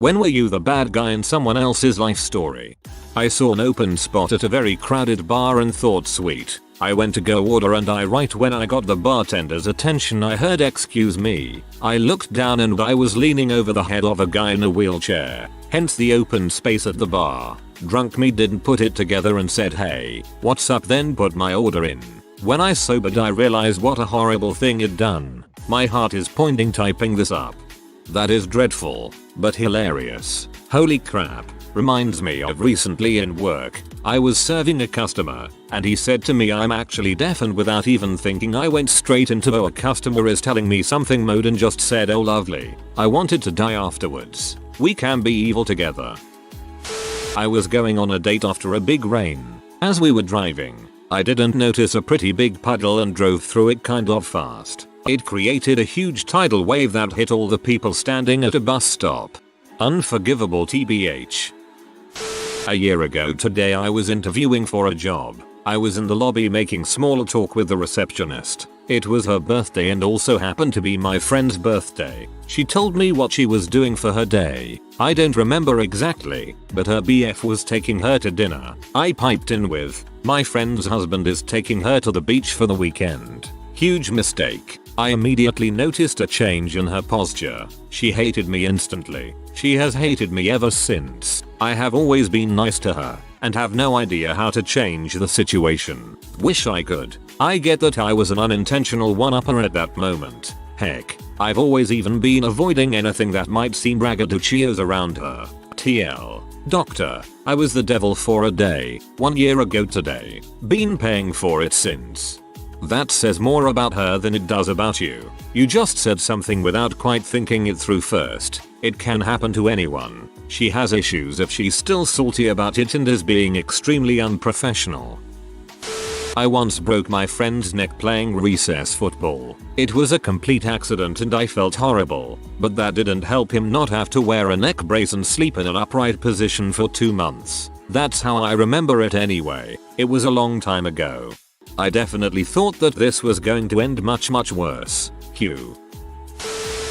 When were you the bad guy in someone else's life story? I saw an open spot at a very crowded bar and thought sweet. I went to go order and right when I got the bartender's attention I heard "excuse me." I looked down and I was leaning over the head of a guy in a wheelchair, hence the open space at the bar. Drunk me didn't put it together and said "Hey, what's up?" then put my order in. When I sobered I realized what a horrible thing I'd done. My heart is pounding typing this up. That is dreadful, but hilarious. Holy crap. Reminds me of recently in work. I was serving a customer, and he said to me I'm actually deaf, and without even thinking I went straight into "oh, a customer is telling me something" mode and just said "oh lovely." I wanted to die afterwards. We can be evil together. I was going on a date after a big rain. As we were driving, I didn't notice a pretty big puddle and drove through it kind of fast. It created a huge tidal wave that hit all the people standing at a bus stop. Unforgivable TBH. A year ago today I was interviewing for a job. I was in the lobby making small talk with the receptionist. It was her birthday and also happened to be my friend's birthday. She told me what she was doing for her day. I don't remember exactly, but her BF was taking her to dinner. I piped in with, "My friend's husband is taking her to the beach for the weekend." Huge mistake. I immediately noticed a change in her posture. She hated me instantly. She has hated me ever since. I have always been nice to her and have no idea how to change the situation. Wish I could. I get that I was an unintentional one-upper at that moment. Heck, I've always even been avoiding anything that might seem braggadocious around her. TL. Doctor, I was the devil for a day, 1 year ago today. Been paying for it since. That says more about her than it does about you. You just said something without quite thinking it through first. It can happen to anyone. She has issues if she's still salty about it and is being extremely unprofessional. I once broke my friend's neck playing recess football. It was a complete accident and I felt horrible, but that didn't help him not have to wear a neck brace and sleep in an upright position for 2 months. That's how I remember it anyway. It was a long time ago. I definitely thought that this was going to end much worse. Q.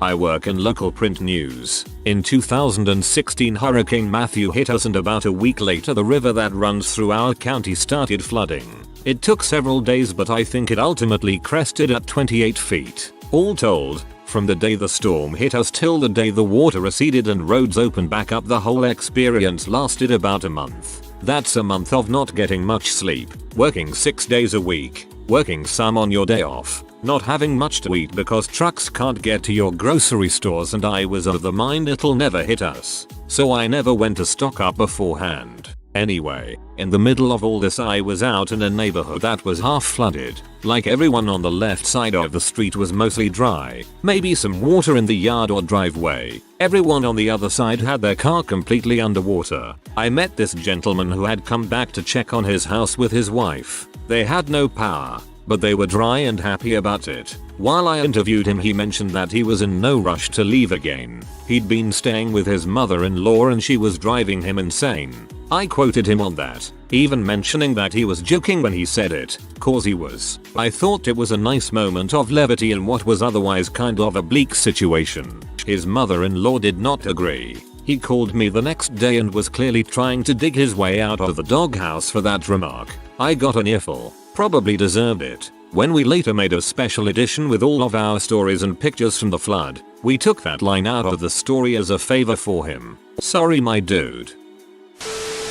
I work in local print news. In 2016 Hurricane Matthew hit us and about a week later the river that runs through our county started flooding. It took several days but I think it ultimately crested at 28 feet. All told, from the day the storm hit us till the day the water receded and roads opened back up, the whole experience lasted about a month. That's a month of not getting much sleep, working 6 days a week, working some on your day off, not having much to eat because trucks can't get to your grocery stores, and I was of the mind it'll never hit us. So I never went to stock up beforehand. Anyway, in the middle of all this I was out in a neighborhood that was half flooded. Like everyone on the left side of the street was mostly dry, maybe some water in the yard or driveway. Everyone on the other side had their car completely underwater. I met this gentleman who had come back to check on his house with his wife. They had no power, but they were dry and happy about it. While I interviewed him he mentioned that he was in no rush to leave again. He'd been staying with his mother-in-law and she was driving him insane. I quoted him on that, even mentioning that he was joking when he said it, cause he was. I thought it was a nice moment of levity in what was otherwise kind of a bleak situation. His mother-in-law did not agree. He called me the next day and was clearly trying to dig his way out of the doghouse for that remark. I got an earful. Probably deserved it. When we later made a special edition with all of our stories and pictures from the flood, we took that line out of the story as a favor for him. Sorry my dude.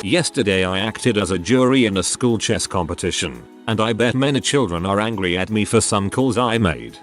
Yesterday I acted as a jury in a school chess competition, and I bet many children are angry at me for some calls I made.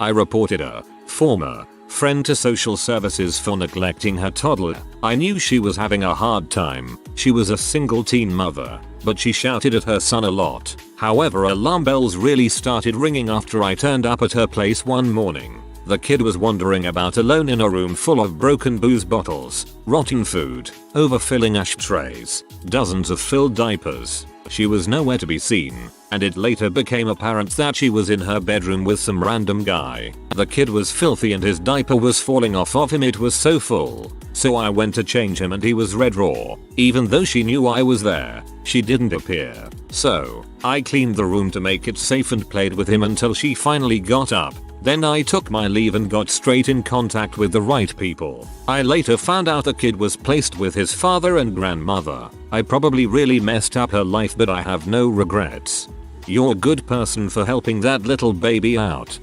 I reported a former friend to social services for neglecting her toddler. I knew she was having a hard time. She was a single teen mother, but she shouted at her son a lot. However, alarm bells really started ringing after I turned up at her place one morning. The kid was wandering about alone in a room full of broken booze bottles, rotting food, overfilling ashtrays, dozens of filled diapers. She was nowhere to be seen, and it later became apparent that she was in her bedroom with some random guy. The kid was filthy and his diaper was falling off of him, it was so full. So I went to change him and he was red raw. Even though she knew I was there, she didn't appear. So, I cleaned the room to make it safe and played with him until she finally got up. Then I took my leave and got straight in contact with the right people. I later found out the kid was placed with his father and grandmother. I probably really messed up her life, but I have no regrets. You're a good person for helping that little baby out.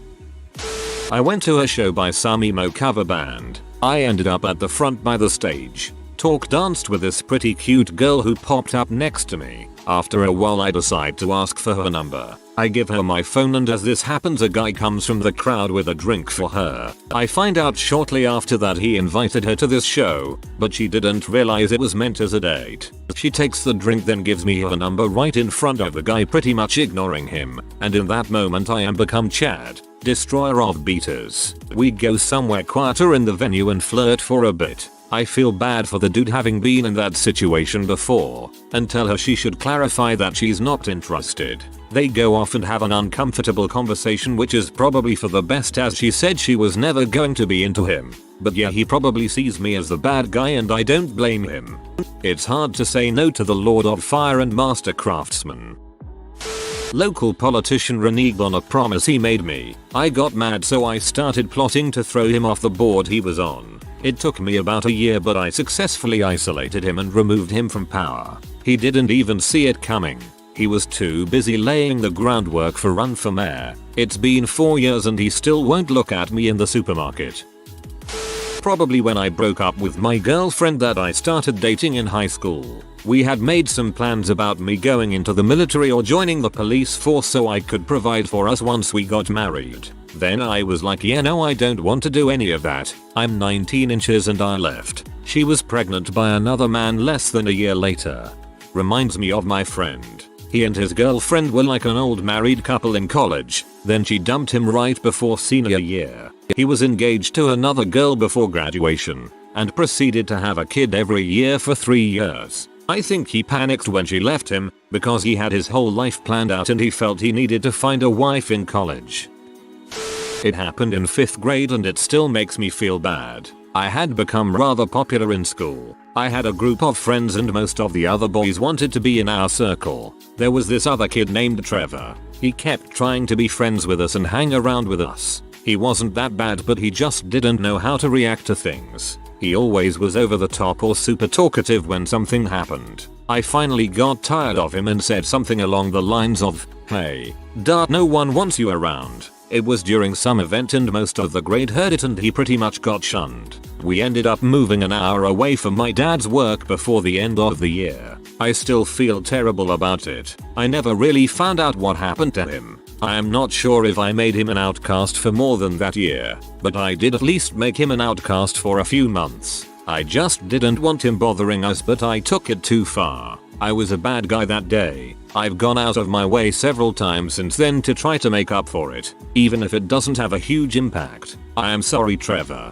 I went to a show by some emo cover band. I ended up at the front by the stage. Danced with this pretty cute girl who popped up next to me. After a while I decide to ask for her number. I give her my phone, and as this happens a guy comes from the crowd with a drink for her. I find out shortly after that he invited her to this show, but she didn't realize it was meant as a date. She takes the drink, then gives me her number right in front of the guy, pretty much ignoring him, and in that moment I am become Chad, destroyer of beaters. We go somewhere quieter in the venue and flirt for a bit. I feel bad for the dude having been in that situation before, and tell her she should clarify that she's not interested. They go off and have an uncomfortable conversation, which is probably for the best, as she said she was never going to be into him. But yeah, he probably sees me as the bad guy and I don't blame him. It's hard to say no to the Lord of Fire and Master Craftsman. Local politician reneged on a promise he made me. I got mad, so I started plotting to throw him off the board he was on. It took me about a year, but I successfully isolated him and removed him from power. He didn't even see it coming. He was too busy laying the groundwork for run for mayor. It's been 4 years and he still won't look at me in the supermarket. Probably when I broke up with my girlfriend that I started dating in high school. We had made some plans about me going into the military or joining the police force so I could provide for us once we got married. Then I was like, yeah, no, I don't want to do any of that. I'm 19 inches, and I left. She was pregnant by another man less than a year later. Reminds me of my friend. He and his girlfriend were like an old married couple in college. Then she dumped him right before senior year. He was engaged to another girl before graduation and proceeded to have a kid every year for 3 years. I think he panicked when she left him because he had his whole life planned out and he felt he needed to find a wife in college. It happened in 5th grade and it still makes me feel bad. I had become rather popular in school. I had a group of friends and most of the other boys wanted to be in our circle. There was this other kid named Trevor. He kept trying to be friends with us and hang around with us. He wasn't that bad, but he just didn't know how to react to things. He always was over the top or super talkative when something happened. I finally got tired of him and said something along the lines of, "Hey, Dart, no one wants you around." It was during some event and most of the grade heard it and he pretty much got shunned. We ended up moving an hour away from my dad's work before the end of the year. I still feel terrible about it. I never really found out what happened to him. I am not sure if I made him an outcast for more than that year, but I did at least make him an outcast for a few months. I just didn't want him bothering us, but I took it too far. I was a bad guy that day. I've gone out of my way several times since then to try to make up for it, even if it doesn't have a huge impact. I am sorry, Trevor.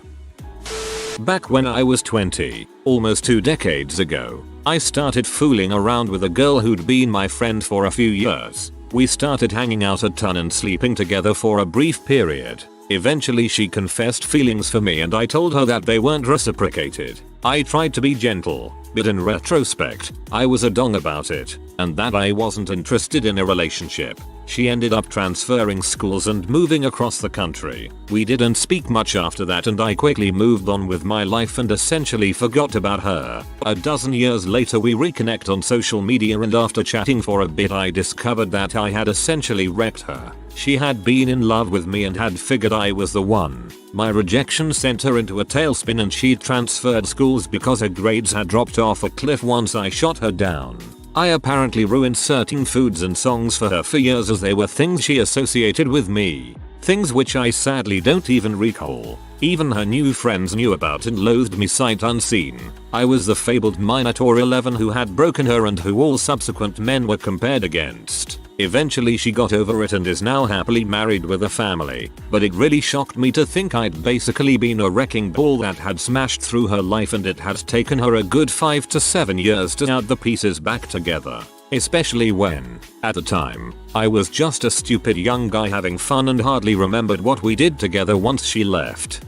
Back when I was 20, almost 2 decades ago, I started fooling around with a girl who'd been my friend for a few years. We started hanging out a ton and sleeping together for a brief period. Eventually she confessed feelings for me and I told her that they weren't reciprocated. I tried to be gentle, but in retrospect, I was a dong about it, and that I wasn't interested in a relationship. She ended up transferring schools and moving across the country. We didn't speak much after that and I quickly moved on with my life and essentially forgot about her. A dozen years later we reconnect on social media and after chatting for a bit I discovered that I had essentially wrecked her. She had been in love with me and had figured I was the one. My rejection sent her into a tailspin and she'd transferred schools because her grades had dropped off a cliff once I shot her down. I apparently ruined certain foods and songs for her for years as they were things she associated with me. Things which I sadly don't even recall. Even her new friends knew about and loathed me sight unseen. I was the fabled Minotaur 11 who had broken her and who all subsequent men were compared against. Eventually she got over it and is now happily married with a family, but it really shocked me to think I'd basically been a wrecking ball that had smashed through her life and it had taken her a good 5 to 7 years to put the pieces back together. Especially when, at the time, I was just a stupid young guy having fun and hardly remembered what we did together once she left.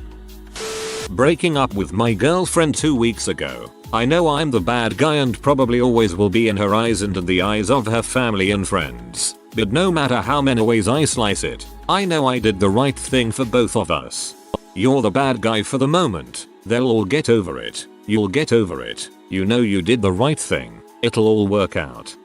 Breaking up with my girlfriend 2 weeks ago. I know I'm the bad guy and probably always will be in her eyes and in the eyes of her family and friends. But no matter how many ways I slice it, I know I did the right thing for both of us. You're the bad guy for the moment. They'll all get over it. You'll get over it. You know you did the right thing. It'll all work out.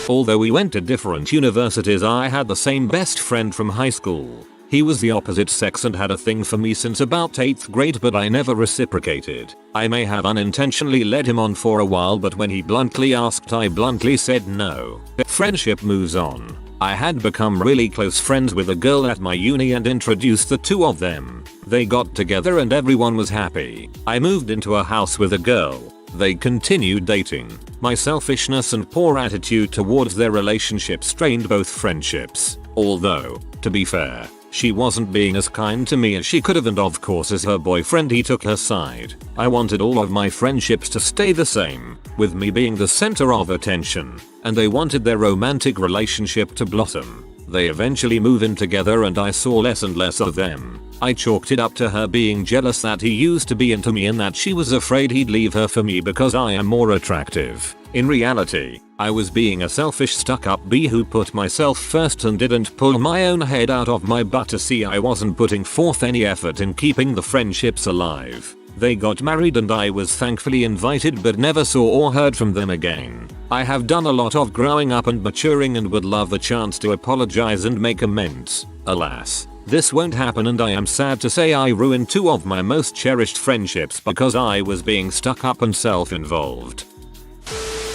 Although we went to different universities, I had the same best friend from high school. He was the opposite sex and had a thing for me since about 8th grade, but I never reciprocated. I may have unintentionally led him on for a while, but when he bluntly asked, I bluntly said no. Friendship moves on. I had become really close friends with a girl at my uni and introduced the two of them. They got together and everyone was happy. I moved into a house with a girl. They continued dating. My selfishness and poor attitude towards their relationship strained both friendships. Although, to be fair, she wasn't being as kind to me as she could have, and of course as her boyfriend he took her side. I wanted all of my friendships to stay the same, with me being the center of attention, and they wanted their romantic relationship to blossom. They eventually moved in together and I saw less and less of them. I chalked it up to her being jealous that he used to be into me and that she was afraid he'd leave her for me because I am more attractive. In reality, I was being a selfish stuck-up bee who put myself first and didn't pull my own head out of my butt to see I wasn't putting forth any effort in keeping the friendships alive. They got married and I was thankfully invited but never saw or heard from them again. I have done a lot of growing up and maturing and would love the chance to apologize and make amends. Alas, this won't happen, and I am sad to say I ruined two of my most cherished friendships because I was being stuck up and self-involved.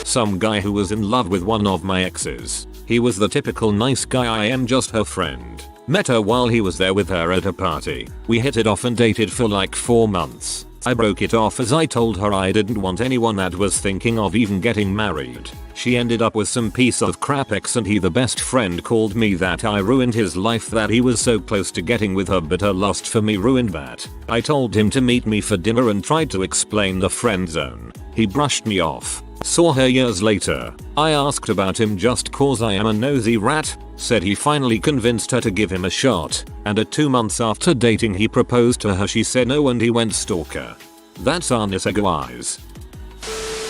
Some guy who was in love with one of my exes. He was the typical nice guy, I am just her friend. Met her while he was there with her at a party. We hit it off and dated for like 4 months. I broke it off as I told her I didn't want anyone that was thinking of even getting married. She ended up with some piece of crap ex and he, the best friend, called me that I ruined his life, that he was so close to getting with her but her lust for me ruined that. I told him to meet me for dinner and tried to explain the friend zone. He brushed me off. Saw her years later. I asked about him just cause I am a nosy rat. Said he finally convinced her to give him a shot, and at 2 months after dating he proposed to her. She said no and he went stalker. That's honest guys.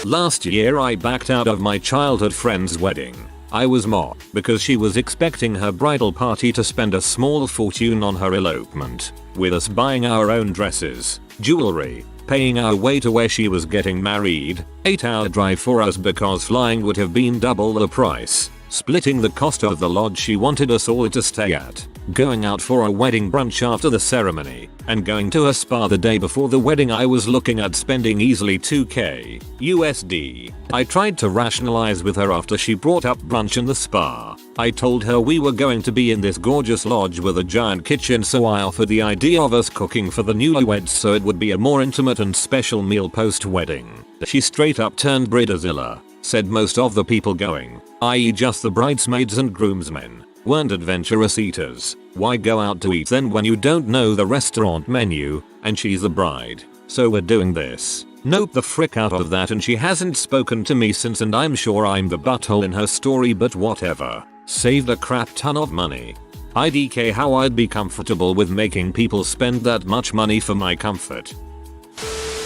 Last year I backed out of my childhood friend's wedding. I was mocked because she was expecting her bridal party to spend a small fortune on her elopement, with us buying our own dresses, jewelry, paying our way to where she was getting married, 8-hour drive for us because flying would have been double the price, splitting the cost of the lodge she wanted us all to stay at, going out for a wedding brunch after the ceremony, and going to a spa the day before the wedding. I was looking at spending easily $2k USD. I tried to rationalize with her after she brought up brunch and the spa. I told her we were going to be in this gorgeous lodge with a giant kitchen, so I offered the idea of us cooking for the newlyweds so it would be a more intimate and special meal post-wedding. She straight up turned Bridezilla. Said most of the people going, i.e. just the bridesmaids and groomsmen, weren't adventurous eaters. Why go out to eat then when you don't know the restaurant menu, and she's the bride? So we're doing this. Note the frick out of that, and she hasn't spoken to me since, and I'm sure I'm the butthole in her story, but whatever. Saved a crap ton of money. IDK how I'd be comfortable with making people spend that much money for my comfort.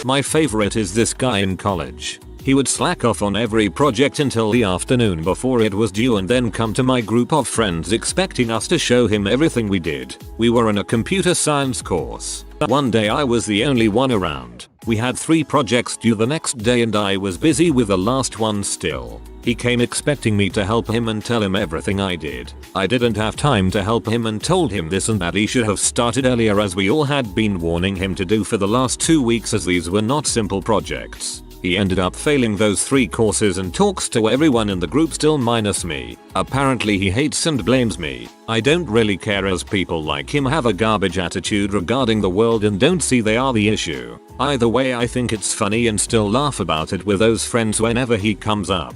My favorite is this guy in college. He would slack off on every project until the afternoon before it was due and then come to my group of friends expecting us to show him everything we did. We were in a computer science course. One day I was the only one around. We had 3 projects due the next day and I was busy with the last one still. He came expecting me to help him and tell him everything I did. I didn't have time to help him and told him this and that he should have started earlier, as we all had been warning him to do for the last 2 weeks, as these were not simple projects. He ended up failing those 3 courses and talks to everyone in the group still minus me. Apparently he hates and blames me. I don't really care, as people like him have a garbage attitude regarding the world and don't see they are the issue. Either way, I think it's funny and still laugh about it with those friends whenever he comes up.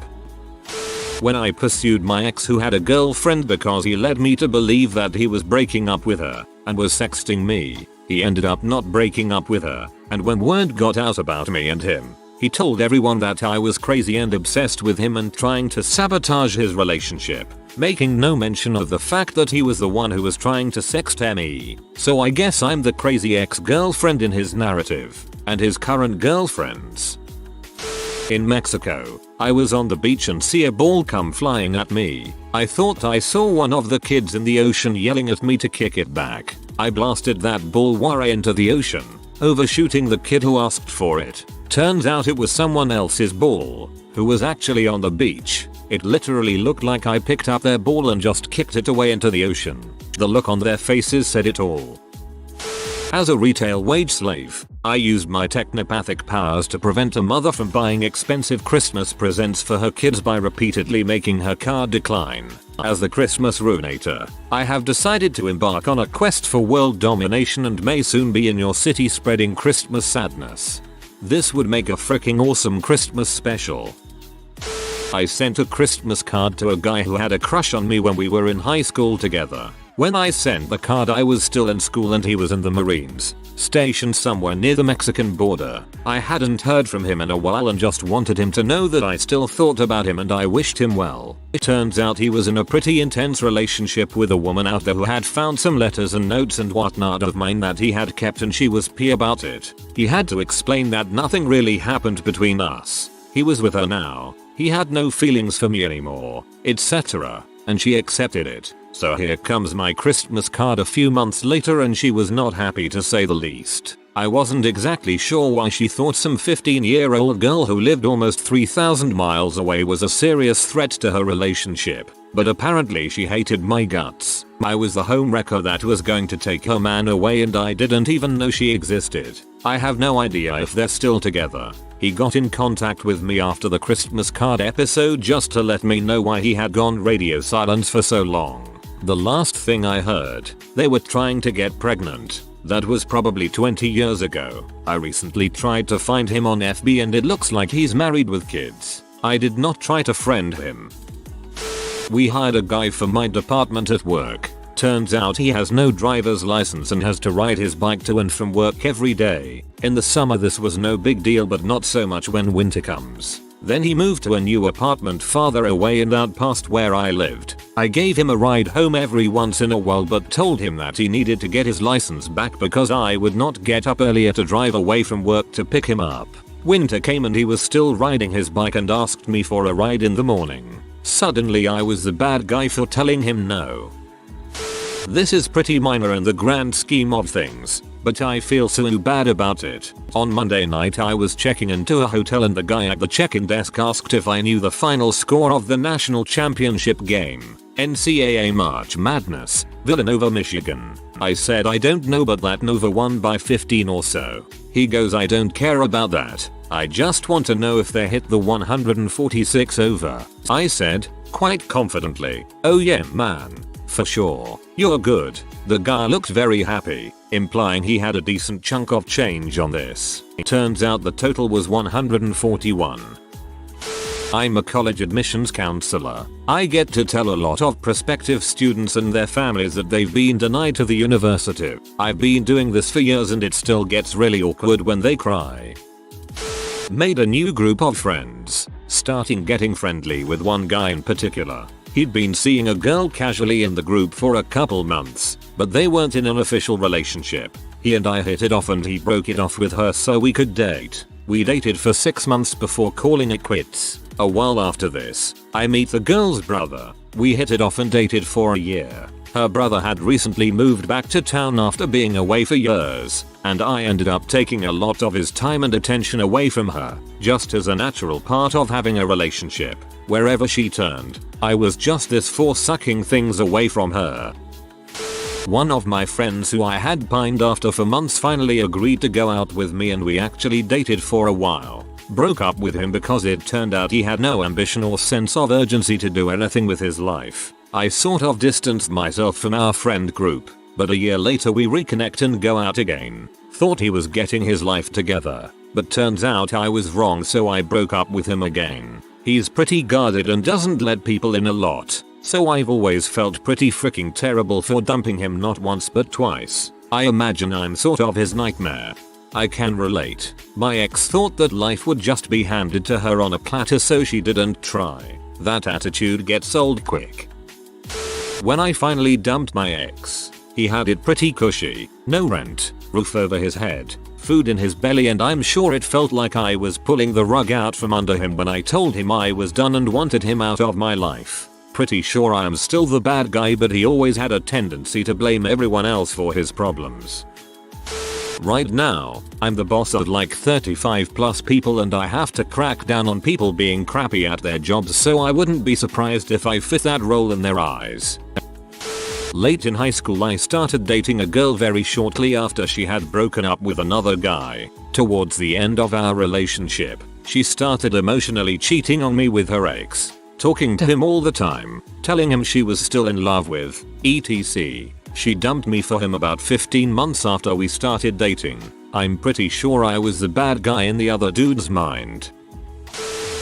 When I pursued my ex who had a girlfriend because he led me to believe that he was breaking up with her and was sexting me, he ended up not breaking up with her, and when word got out about me and him, he told everyone that I was crazy and obsessed with him and trying to sabotage his relationship. making no mention of the fact that he was the one who was trying to sext me. So I guess I'm the crazy ex-girlfriend in his narrative, and his current girlfriends. In Mexico, I was on the beach and see a ball come flying at me. I thought I saw one of the kids in the ocean yelling at me to kick it back. I blasted that ball way into the ocean, overshooting the kid who asked for it. Turns out it was someone else's ball, who was actually on the beach. It literally looked like I picked up their ball and just kicked it away into the ocean. The look on their faces said it all. As a retail wage slave, I used my technopathic powers to prevent a mother from buying expensive Christmas presents for her kids by repeatedly making her card decline. As the Christmas ruinator, I have decided to embark on a quest for world domination and may soon be in your city spreading Christmas sadness. This would make a freaking awesome Christmas special. I sent a Christmas card to a guy who had a crush on me when we were in high school together. When I sent the card I was still in school and he was in the Marines, stationed somewhere near the Mexican border. I hadn't heard from him in a while and just wanted him to know that I still thought about him and I wished him well. It turns out he was in a pretty intense relationship with a woman out there who had found some letters and notes and whatnot of mine that he had kept and she was pissed about it. He had to explain that nothing really happened between us. He was with her now. He had no feelings for me anymore, etc. And she accepted it. So here comes my Christmas card a few months later and she was not happy to say the least. I wasn't exactly sure why she thought some 15-year-old girl who lived almost 3,000 miles away was a serious threat to her relationship, but apparently she hated my guts. I was the homewrecker that was going to take her man away and I didn't even know she existed. I have no idea if they're still together. He got in contact with me after the Christmas card episode just to let me know why he had gone radio silent for so long. The last thing I heard, they were trying to get pregnant. That was probably 20 years ago. I recently tried to find him on FB and it looks like he's married with kids. I did not try to friend him. We hired a guy for my department at work. Turns out he has no driver's license and has to ride his bike to and from work every day. In the summer this was no big deal but not so much when winter comes. Then he moved to a new apartment farther away and out past where I lived. I gave him a ride home every once in a while but told him that he needed to get his license back because I would not get up earlier to drive away from work to pick him up. Winter came and he was still riding his bike and asked me for a ride in the morning. Suddenly I was the bad guy for telling him no. This is pretty minor in the grand scheme of things, but I feel so bad about it. On Monday night I was checking into a hotel and the guy at the check-in desk asked if I knew the final score of the national championship game, NCAA March Madness, Villanova, Michigan. I said I don't know but that Nova won by 15 or so. He goes, I don't care about that. I just want to know if they hit the 146 over. I said, quite confidently, oh yeah man. For sure. You're good. The guy looked very happy, implying he had a decent chunk of change on this. It turns out the total was 141. I'm a college admissions counselor. I get to tell a lot of prospective students and their families that they've been denied to the university. I've been doing this for years and it still gets really awkward when they cry. Made a new group of friends, starting getting friendly with one guy in particular. He'd been seeing a girl casually in the group for a couple months, but they weren't in an official relationship. He and I hit it off and he broke it off with her so we could date. We dated for 6 months before calling it quits. A while after this, I meet the girl's brother. We hit it off and dated for a year. Her brother had recently moved back to town after being away for years, and I ended up taking a lot of his time and attention away from her, just as a natural part of having a relationship. Wherever she turned, I was just this force sucking things away from her. One of my friends who I had pined after for months finally agreed to go out with me and we actually dated for a while. Broke up with him because it turned out he had no ambition or sense of urgency to do anything with his life. I sort of distanced myself from our friend group, but a year later we reconnect and go out again. Thought he was getting his life together, but turns out I was wrong so I broke up with him again. He's pretty guarded and doesn't let people in a lot, so I've always felt pretty freaking terrible for dumping him not once but twice. I imagine I'm sort of his nightmare. I can relate. My ex thought that life would just be handed to her on a platter so she didn't try. That attitude gets old quick. When I finally dumped my ex, he had it pretty cushy, no rent, roof over his head, food in his belly, and I'm sure it felt like I was pulling the rug out from under him when I told him I was done and wanted him out of my life. Pretty sure I am still the bad guy, but he always had a tendency to blame everyone else for his problems. Right now, I'm the boss of like 35 plus people and I have to crack down on people being crappy at their jobs, so I wouldn't be surprised if I fit that role in their eyes. Late in high school I started dating a girl very shortly after she had broken up with another guy. Towards the end of our relationship, she started emotionally cheating on me with her ex, talking to him all the time, telling him she was still in love with, etc. She dumped me for him about 15 months after we started dating. I'm pretty sure I was the bad guy in the other dude's mind.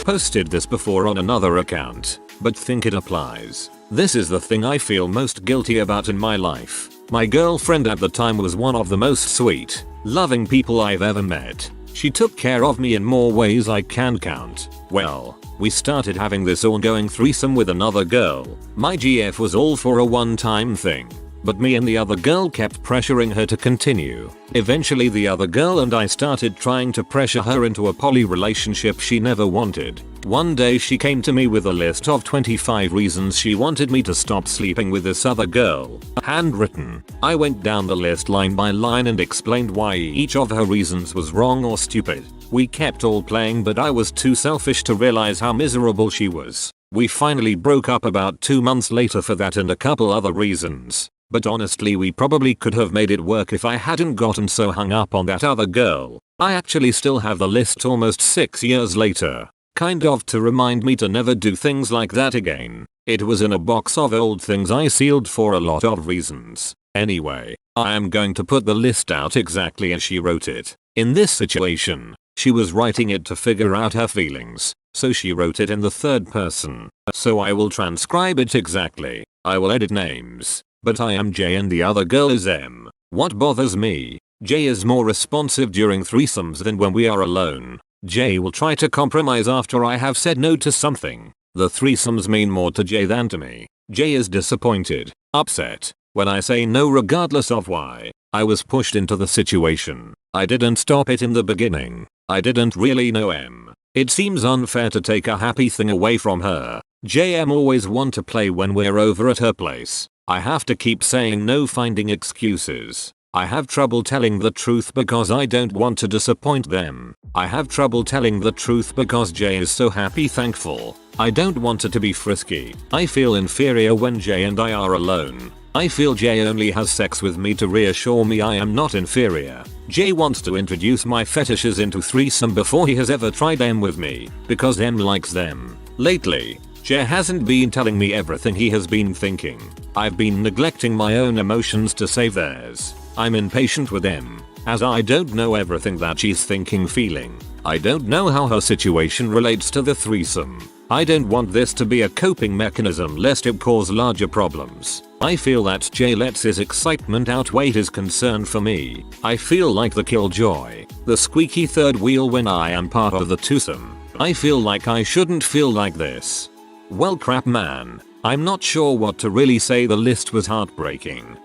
Posted this before on another account, but think it applies. This is the thing I feel most guilty about in my life. My girlfriend at the time was one of the most sweet, loving people I've ever met. She took care of me in more ways I can't count. Well, we started having this ongoing threesome with another girl. My GF was all for a one-time thing, but me and the other girl kept pressuring her to continue. Eventually the other girl and I started trying to pressure her into a poly relationship she never wanted. One day she came to me with a list of 25 reasons she wanted me to stop sleeping with this other girl. Handwritten. I went down the list line by line and explained why each of her reasons was wrong or stupid. We kept all playing, but I was too selfish to realize how miserable she was. We finally broke up about 2 months later for that and a couple other reasons. But honestly, we probably could have made it work if I hadn't gotten so hung up on that other girl. I actually still have the list almost 6 years later. Kind of to remind me to never do things like that again. It was in a box of old things I sealed for a lot of reasons. Anyway, I am going to put the list out exactly as she wrote it. In this situation, she was writing it to figure out her feelings, so she wrote it in the third person. So I will transcribe it exactly. I will edit names. But I am J and the other girl is M. What bothers me? J is more responsive during threesomes than when we are alone. J will try to compromise after I have said no to something. The threesomes mean more to J than to me. J is disappointed, upset, when I say no regardless of why. I was pushed into the situation. I didn't stop it in the beginning. I didn't really know M. It seems unfair to take a happy thing away from her. JM always want to play when we're over at her place. I have to keep saying no, finding excuses. I have trouble telling the truth because I don't want to disappoint them. I have trouble telling the truth because Jay is so happy, thankful. I don't want her to be frisky. I feel inferior when Jay and I are alone. I feel Jay only has sex with me to reassure me I am not inferior. Jay wants to introduce my fetishes into threesome before he has ever tried them with me, because M likes them. Lately, Jay hasn't been telling me everything he has been thinking. I've been neglecting my own emotions to save theirs. I'm impatient with M, as I don't know everything that she's thinking, feeling. I don't know how her situation relates to the threesome. I don't want this to be a coping mechanism lest it cause larger problems. I feel that Jay lets his excitement outweigh his concern for me. I feel like the killjoy, the squeaky third wheel when I am part of the twosome. I feel like I shouldn't feel like this. Well, crap, man. I'm not sure what to really say. The list was heartbreaking.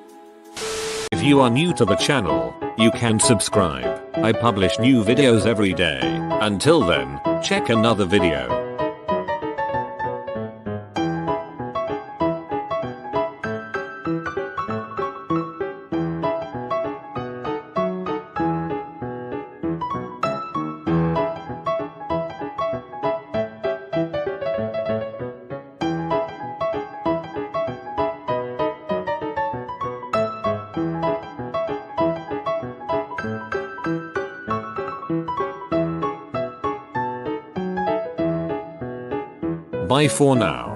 If you are new to the channel, you can subscribe. I publish new videos every day. Until then, check another video. Bye for now.